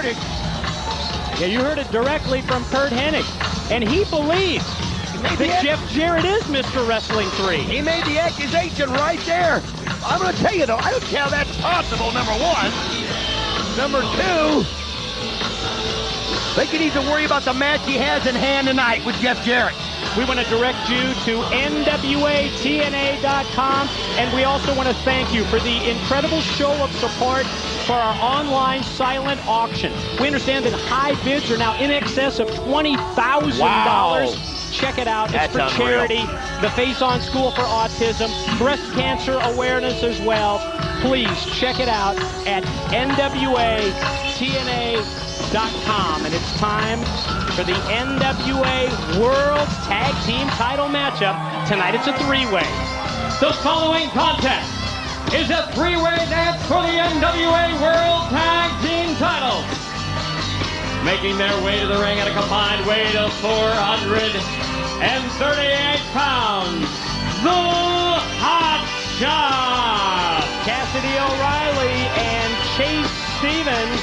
verdict. Yeah, you heard it directly from Curt Hennig. And he believes that Jeff Jarrett is Mr. Wrestling 3. He made the accusation right there. I'm going to tell you, though, I don't see how that's possible, number one. Number two, they can even worry about the match he has in hand tonight with Jeff Jarrett. We want to direct you to NWATNA.com, and we also want to thank you for the incredible show of support for our online silent auction. We understand that high bids are now in excess of $20,000. Wow. Check it out. That's it's for unreal. charity, the Face On School for Autism, breast cancer awareness as well. Please check it out at NWATNA.com. And it's time for the NWA World Tag Team title matchup. Tonight it's a three-way. The following contest is a three-way dance for the NWA World Tag Team titles. Making their way to the ring at a combined weight of 438 pounds, the Hot Shot! Cassidy O'Reilly and Chase Stevens.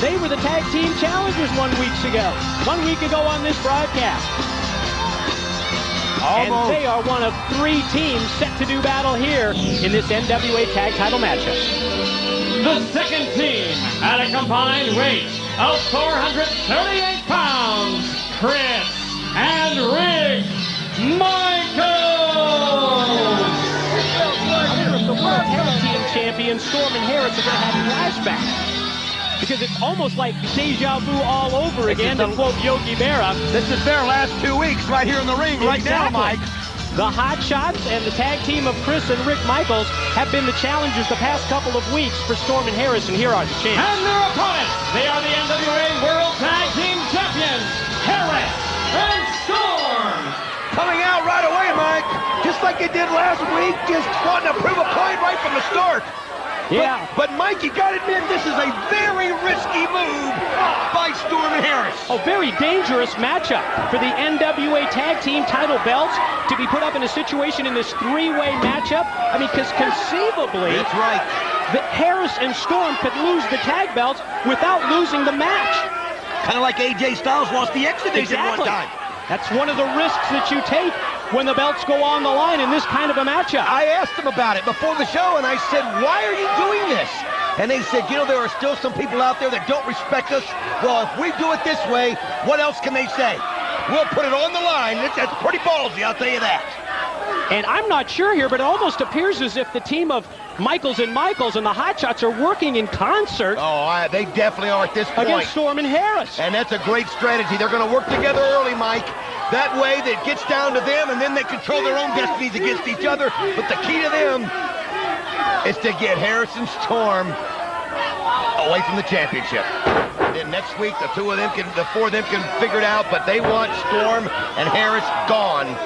They were the tag team challengers 1 week ago. 1 week ago on this broadcast. Almost. And they are one of three teams set to do battle here in this NWA tag title matchup. The second team at a combined weight of 438 pounds, Chris and Rick Michaels! The World Tag Team champions, Storm and Harris, are going to have flashbacks. Because it's almost like deja vu all over again, to quote Yogi Berra. This is their last 2 weeks right here in the ring right now, Mike. The Hot Shots and the tag team of Chris and Rick Michaels have been the challengers the past couple of weeks for Storm and Harris, and here are the champs. And their opponents, they are the NWA World Tag Team Champions, Harris and Storm! Coming out right away, Mike. Just like you did last week, just wanting to prove a point right from the start. Yeah. But Mike, you got to admit, this is a very risky move by Storm and Harris. A very dangerous matchup for the NWA Tag Team title belts to be put up in a situation in this three-way matchup. I mean, because conceivably, That's right. that Harris and Storm could lose the tag belts without losing the match. Kind of like AJ Styles lost the X Division one time. That's one of the risks that you take when the belts go on the line in this kind of a matchup. I asked them about it before the show, and I said, why are you doing this? And they said, you know, there are still some people out there that don't respect us. Well, if we do it this way, what else can they say? We'll put it on the line. That's pretty ballsy, I'll tell you that. And I'm not sure here, but it almost appears as if the team of Michaels and the Hot Shots are working in concert. Oh, they definitely are at this point. Against Storm and Harris. And that's a great strategy. They're going to work together early, Mike. That way, that gets down to them, and then they control their own destinies against each other. But the key to them is to get Harris and Storm away from the championship. Then next week, the four of them can figure it out, but they want Storm and Harris gone.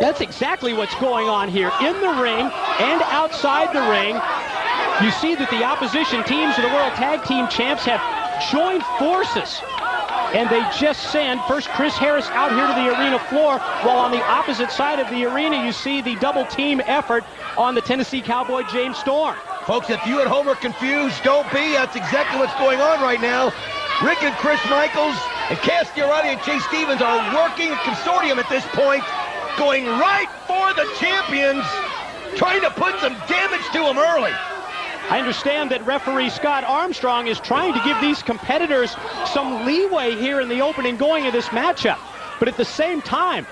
That's exactly what's going on here in the ring and outside the ring. You see that the opposition teams of the World Tag Team Champs have joined forces. And they just send first Chris Harris out here to the arena floor, while on the opposite side of the arena you see the double team effort on the Tennessee Cowboy James Storm. Folks, if you at home are confused, don't be. That's exactly what's going on right now. Rick and Chris Michaels and Cassidy O'Reilly and Chase Stevens are working a consortium at this point, going right for the champions, trying to put some damage to them early. I understand that referee Scott Armstrong is trying to give these competitors some leeway here in the opening going of this matchup. But at the same time,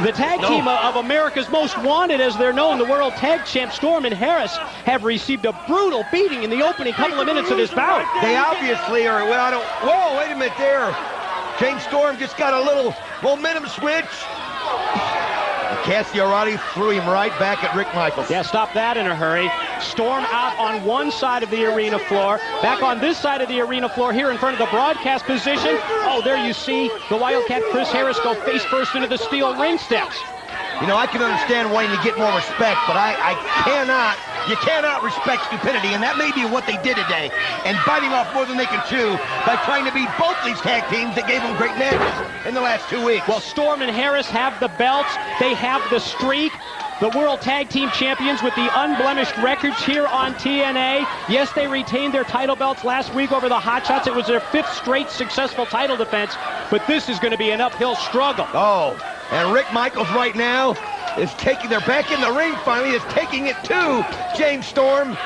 the tag team of America's Most Wanted, as they're known, the World Tag Champ Storm and Harris, have received a brutal beating in the opening couple of minutes of this bout. They obviously are, well, whoa, wait a minute there. James Storm just got a little momentum switch. Cassidy O'Reilly threw him right back at Rick Michaels. Yeah, stop that in a hurry. Storm out on one side of the arena floor. Back on this side of the arena floor here in front of the broadcast position. Oh, there you see the Wildcat Chris Harris go face first into the steel ring steps. You know, I can understand wanting to get more respect, but you cannot respect stupidity, and that may be what they did today, and biting off more than they can chew by trying to beat both these tag teams that gave them great matches in the last 2 weeks. Well, Storm and Harris have the belts. They have the streak. the World Tag Team Champions with the unblemished records here on TNA. Yes, they retained their title belts last week over the Hot Shots. It was their 5th straight successful title defense, but this is going to be an uphill struggle. Oh, and Rick Michaels right now is they're back in the ring finally, is taking it to James Storm.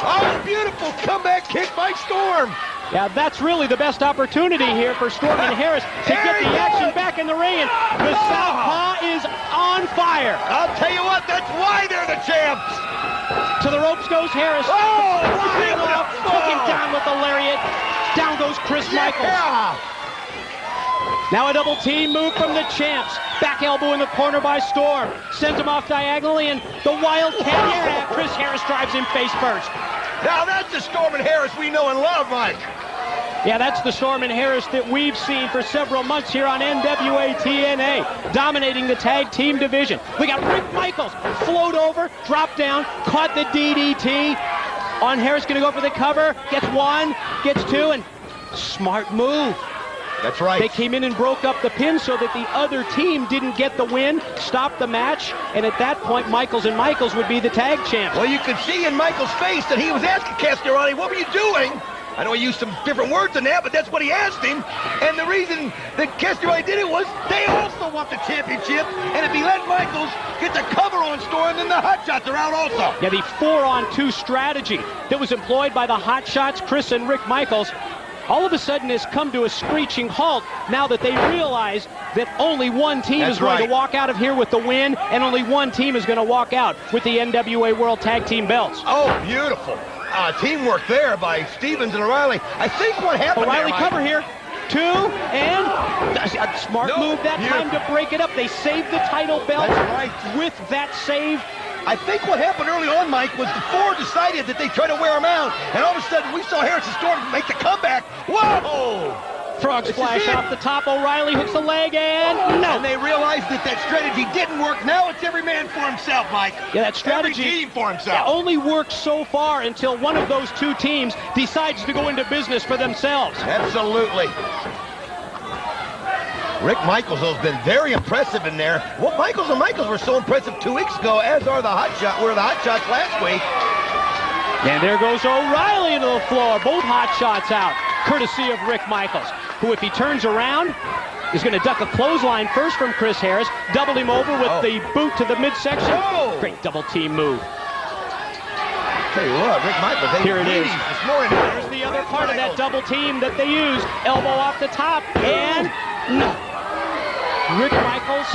Oh, beautiful comeback kick by Storm. Yeah, that's really the best opportunity here for Storm and Harris to get the action back in the ring. And the Southpaw is on fire. I'll tell you what, that's why they're the champs. To the ropes goes Harris. Oh, took him down with the lariat. Down goes Chris Michaels. Yeah. Now a double team move from the champs. Back elbow in the corner by Storm. Sends him off diagonally, and the Wildcat here. Chris Harris drives him face first. Now that's the Storm and Harris we know and love, Mike. Yeah, that's the Storm and Harris that we've seen for several months here on NWA TNA, dominating the tag team division. We got Rick Michaels float over, drop down, caught the DDT. On Harris, going to go for the cover. Gets 1, gets 2, and smart move. That's right. They came in and broke up the pin so that the other team didn't get the win, stopped the match, and at that point, Michaels and Michaels would be the tag champs. Well, you could see in Michaels' face that he was asking Castorani, what were you doing? I know he used some different words than that, but that's what he asked him. And the reason that Castorani did it was they also want the championship. And if he let Michaels get the cover on Storm, then the Hot Shots are out also. Yeah, the 4-on-2 strategy that was employed by the Hot Shots, Chris and Rick Michaels, all of a sudden has come to a screeching halt now that they realize that only one team is going to walk out of here with the win, and only one team is going to walk out with the NWA World Tag Team belts. Oh, beautiful. Teamwork there by Stevens and O'Reilly. I think what happened O'Reilly there, cover here. 2, and a smart move that time to break it up. They saved the title belt with that save. I think what happened early on, Mike, was the 4 decided that they try to wear him out, and all of a sudden we saw Harris and Storm make the comeback. Whoa! Frog splash off the top. O'Reilly hooks the leg, and no. And they realized that that strategy didn't work. Now it's every man for himself, Mike. Yeah, that strategy every team for himself. Only works so far until one of those 2 teams decides to go into business for themselves. Absolutely. Rick Michaels has been very impressive in there. Well, Michaels and Michaels were so impressive 2 weeks ago, as are the Hot Shots. Were the Hot Shots last week. And there goes O'Reilly into the floor. Both Hot Shots out, courtesy of Rick Michaels, who, if he turns around, is going to duck a clothesline first from Chris Harris, double him over with the boot to the midsection. Great double team move. Tell you what, Rick Michaels, here it is. This morning. Here's the other part of that double team that they use. Elbow off the top, and no. Rick Michaels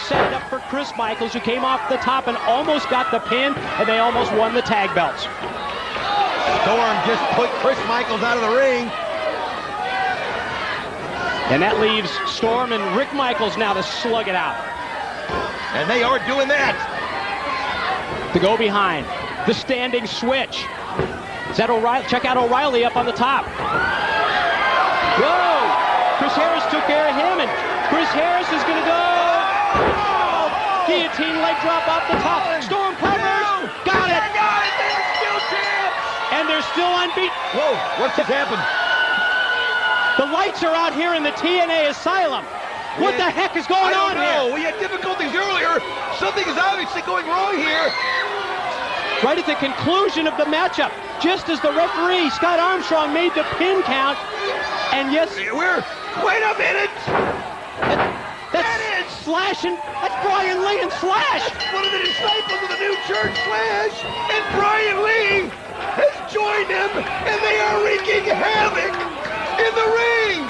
set it up for Chris Michaels, who came off the top and almost got the pin, and they almost won the tag belts. Storm just put Chris Michaels out of the ring. And that leaves Storm and Rick Michaels now to slug it out. And they are doing that. To go behind. The standing switch. Is that O'Reilly? Check out O'Reilly up on the top. Whoa! Chris Harris took care of him, and Chris Harris is going to go. Guillotine leg drop off the top. Storm covers. Got it. They're still champs. And they're still unbeaten. Whoa, what's just happened? The lights are out here in the TNA Asylum. What the heck is going on here? We had difficulties earlier. Something is obviously going wrong here. Right at the conclusion of the matchup, just as the referee, Scott Armstrong, made the pin count. And yes, wait a minute. That's Slash, and that's Brian Lee and Slash. That's one of the disciples of the new church, Slash. And Brian Lee has joined them, and they are wreaking havoc in the ring.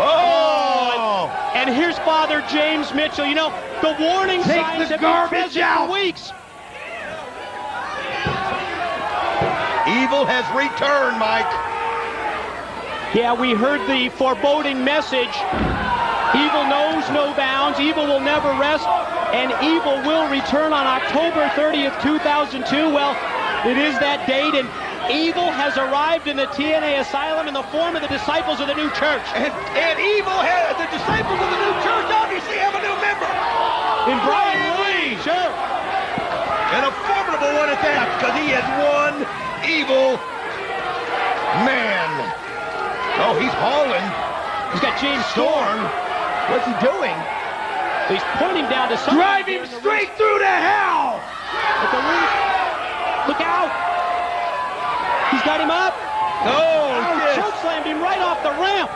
Oh! And here's Father James Mitchell. You know, the warning signs have been present for weeks. Evil has returned, Mike. Yeah, we heard the foreboding message. Evil knows no bounds. Evil will never rest. And evil will return on October 30th, 2002. Well, it is that date, and evil has arrived in the TNA Asylum in the form of the disciples of the new church. And the disciples of the new church obviously have a new member. In Brian Lee. Sure. And a formidable one at that, because he has one evil man. Oh, he's hauling. He's got James Storm. What's he doing? He's pointing down to something. Drive him straight through to hell! At the roof. Look out. He's got him up. Oh, Choke slammed him right off the ramp.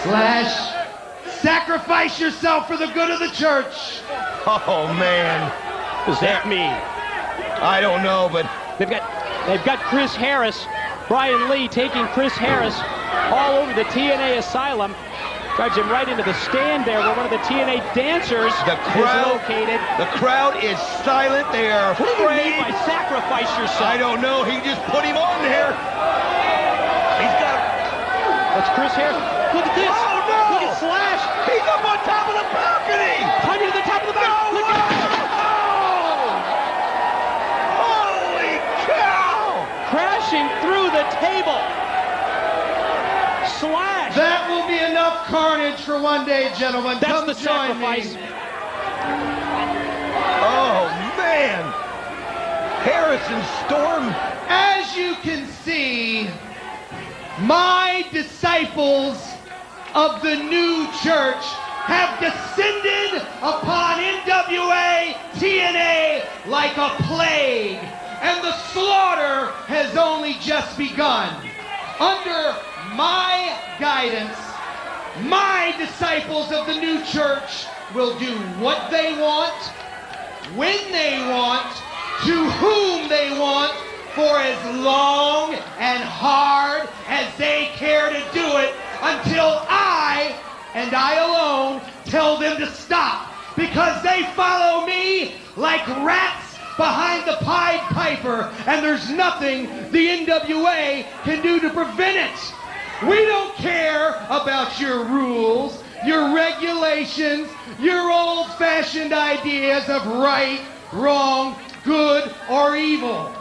Slash, sacrifice yourself for the good of the church. Oh, man. What does that mean? I don't know, but They've got Chris Harris, Brian Lee taking Chris Harris all over the TNA asylum. Drives him right into the stand there where one of the TNA dancers is located. The crowd is silent. They are What do you afraid. mean by sacrifice yourself? I don't know. He just put him on there. He's got... That's Chris Harris. Look at this. Oh, no. Look at Slash. He's up on top of the balcony. Climbing to the top of the balcony. Look at Holy cow. crashing through the table. Slash. That will be enough carnage for one day, gentlemen. That's Come the join sacrifice. me. Oh, man. Harrison Storm. As you can see, my disciples of the new church have descended upon NWA, TNA like a plague, and the slaughter has only just begun. Under my guidance, my disciples of the new church will do what they want, when they want, to whom they want, for as long and hard as they care to do it, until I, and I alone, tell them to stop. Because they follow me like rats behind the Pied Piper, and there's nothing the NWA can do to prevent it. We don't care about your rules, your regulations, your old-fashioned ideas of right, wrong, good, or evil.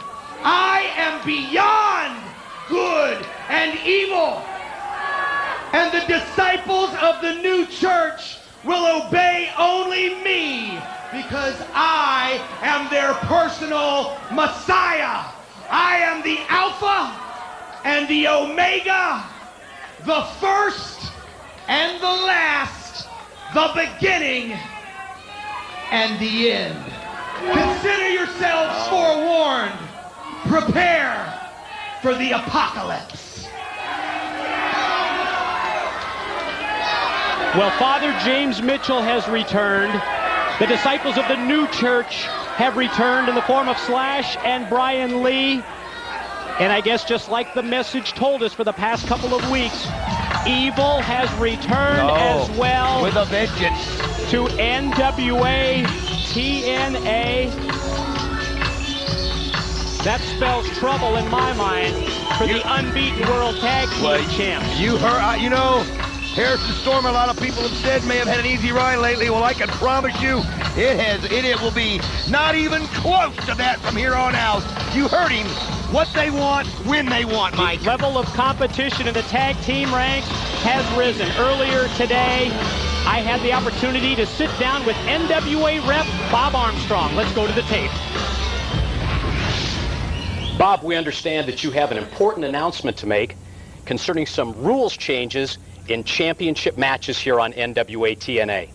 I am beyond good and evil. And the disciples of the new church will obey only me, because I am their personal Messiah. I am the Alpha and the Omega, the first and the last, the beginning and the end. Consider yourselves forewarned. Prepare for the apocalypse. Well, Father James Mitchell has returned. The disciples of the new church have returned in the form of Slash and Brian Lee. And I guess just like the message told us for the past couple of weeks, evil has returned as well. With a vengeance. To NWA, TNA. That spells trouble in my mind for the unbeaten World Tag Team Champs. You heard, you know, Harrison Storm, a lot of people have said, may have had an easy ride lately. Well, I can promise you, it will be not even close to that from here on out. You heard him. What they want, when they want, Mike. The level of competition in the tag team ranks has risen. Earlier today, I had the opportunity to sit down with NWA rep Bob Armstrong. Let's go to the tape. Bob, we understand that you have an important announcement to make concerning some rules changes in championship matches here on NWA TNA.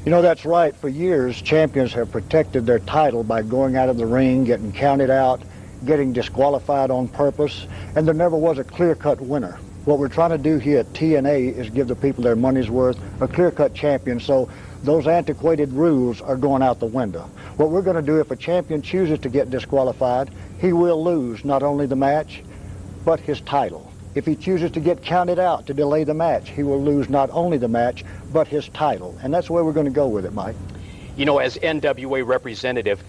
You know, that's right. For years, champions have protected their title by going out of the ring, getting counted out, getting disqualified on purpose, and there never was a clear-cut winner. What we're trying to do here at TNA is give the people their money's worth, a clear-cut champion, so those antiquated rules are going out the window. What we're going to do, if a champion chooses to get disqualified, he will lose not only the match, but his title. If he chooses to get counted out to delay the match, he will lose not only the match, but his title. And that's where we're going to go with it, Mike. You know, as NWA representative,